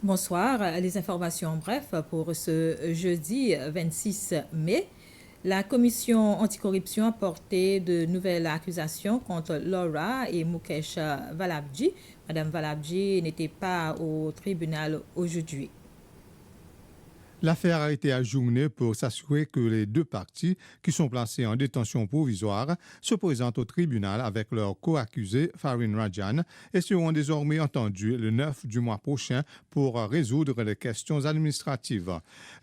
Bonsoir. Les informations en bref pour ce jeudi 26 mai. La commission anticorruption a porté de nouvelles accusations contre Laura et Mukesh Valabji. Madame Valabji n'était pas au tribunal aujourd'hui. L'affaire a été ajournée pour s'assurer que les deux parties, qui sont placées en détention provisoire, se présentent au tribunal avec leur co-accusé Farin Rajan et seront désormais entendus le 9 du mois prochain pour résoudre les questions administratives.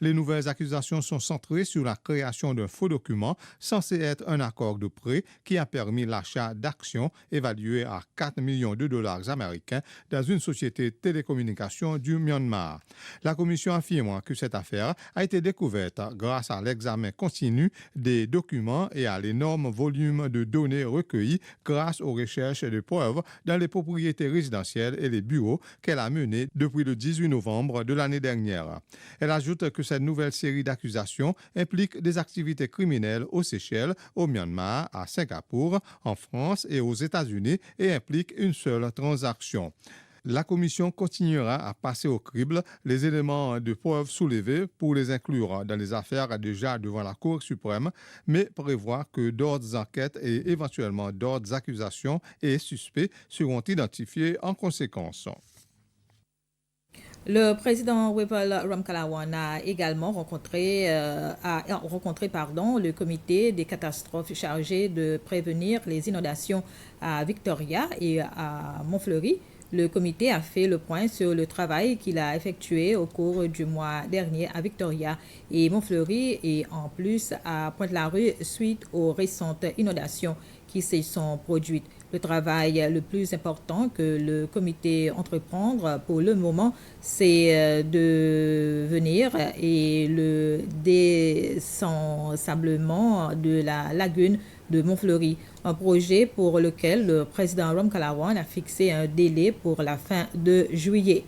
Les nouvelles accusations sont centrées sur la création d'un faux document censé être un accord de prêt qui a permis l'achat d'actions évaluées à 4 millions de dollars américains dans une société de télécommunications du Myanmar. La commission affirme que cette affaire a été découverte grâce à l'examen continu des documents et à l'énorme volume de données recueillies grâce aux recherches de preuves dans les propriétés résidentielles et les bureaux qu'elle a menées depuis le 18 novembre de l'année dernière. Elle ajoute que cette nouvelle série d'accusations implique des activités criminelles aux Seychelles, au Myanmar, à Singapour, en France et aux États-Unis et implique une seule transaction. La commission continuera à passer au crible les éléments de preuve soulevés pour les inclure dans les affaires déjà devant la Cour suprême, mais prévoit que d'autres enquêtes et éventuellement d'autres accusations et suspects seront identifiés en conséquence. Le président Wepel Ramkalawan a également rencontré le comité des catastrophes chargé de prévenir les inondations à Victoria et à Montfleury. Le comité a fait le point sur le travail qu'il a effectué au cours du mois dernier à Victoria et Montfleury et en plus à Pointe-la-Rue suite aux récentes inondations qui se sont produites. Le travail le plus important que le comité entreprendre pour le moment, c'est de venir et le désensablement de la lagune de Montfleury, un projet pour lequel le président Ramkalawan a fixé un délai pour la fin de juillet.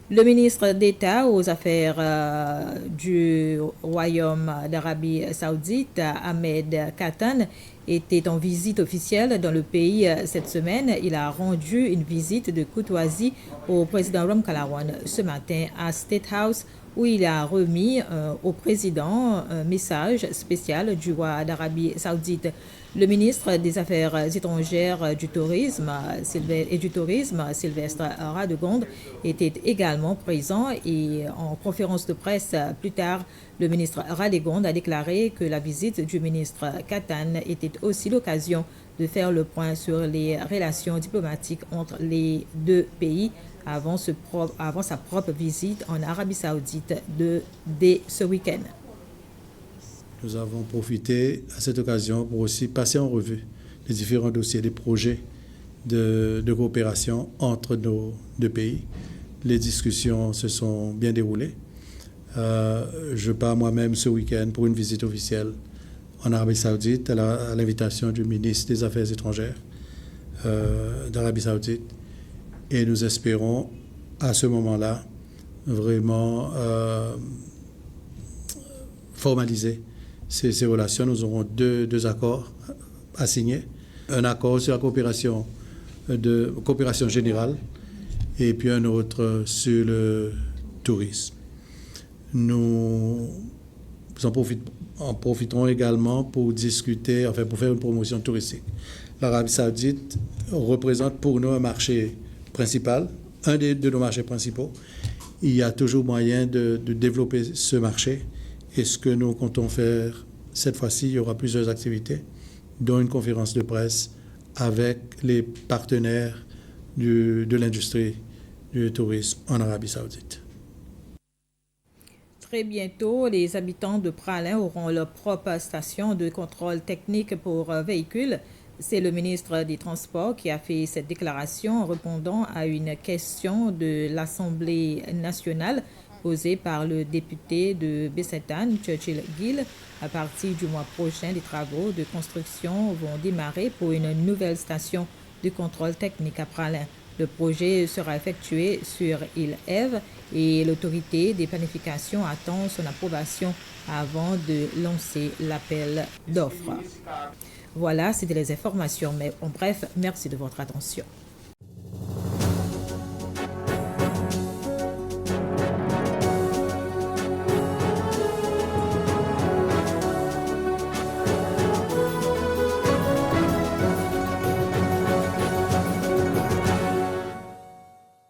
Le ministre d'État aux Affaires du Royaume d'Arabie Saoudite, Ahmed Katan, était en visite officielle dans le pays cette semaine. Il a rendu une visite de courtoisie au président Ramkalawan ce matin à State House, où il a remis au président un message spécial du roi d'Arabie Saoudite. Le ministre des Affaires étrangères du tourisme, Sylvestre Radegonde, était également présent et en conférence de presse plus tard, le ministre Radegonde a déclaré que la visite du ministre Katan était aussi l'occasion de faire le point sur les relations diplomatiques entre les deux pays avant sa propre visite en Arabie Saoudite dès ce week-end. Nous avons profité à cette occasion pour aussi passer en revue les différents dossiers, les projets de coopération entre nos deux pays. Les discussions se sont bien déroulées. Je pars moi-même ce week-end pour une visite officielle en Arabie Saoudite à l'invitation du ministre des Affaires étrangères d'Arabie Saoudite. Et nous espérons à ce moment-là vraiment formaliser ces relations. Nous aurons deux accords à signer. Un accord sur la coopération générale et puis un autre sur le tourisme. Nous en profiterons également pour discuter, pour faire une promotion touristique. L'Arabie Saoudite représente pour nous un marché principal, un de nos marchés principaux. Il y a toujours moyen de développer ce marché. Et ce que nous comptons faire cette fois-ci, il y aura plusieurs activités, dont une conférence de presse avec les partenaires de l'industrie du tourisme en Arabie Saoudite. Très bientôt, les habitants de Praslin auront leur propre station de contrôle technique pour véhicules. C'est le ministre des Transports qui a fait cette déclaration en répondant à une question de l'Assemblée nationale posée par le député de Bessentan, Churchill Gill. À partir du mois prochain, les travaux de construction vont démarrer pour une nouvelle station de contrôle technique à Praslin. Le projet sera effectué sur île Ève et l'autorité des planifications attend son approbation avant de lancer l'appel d'offres. Voilà, c'était les informations, mais en bref, merci de votre attention.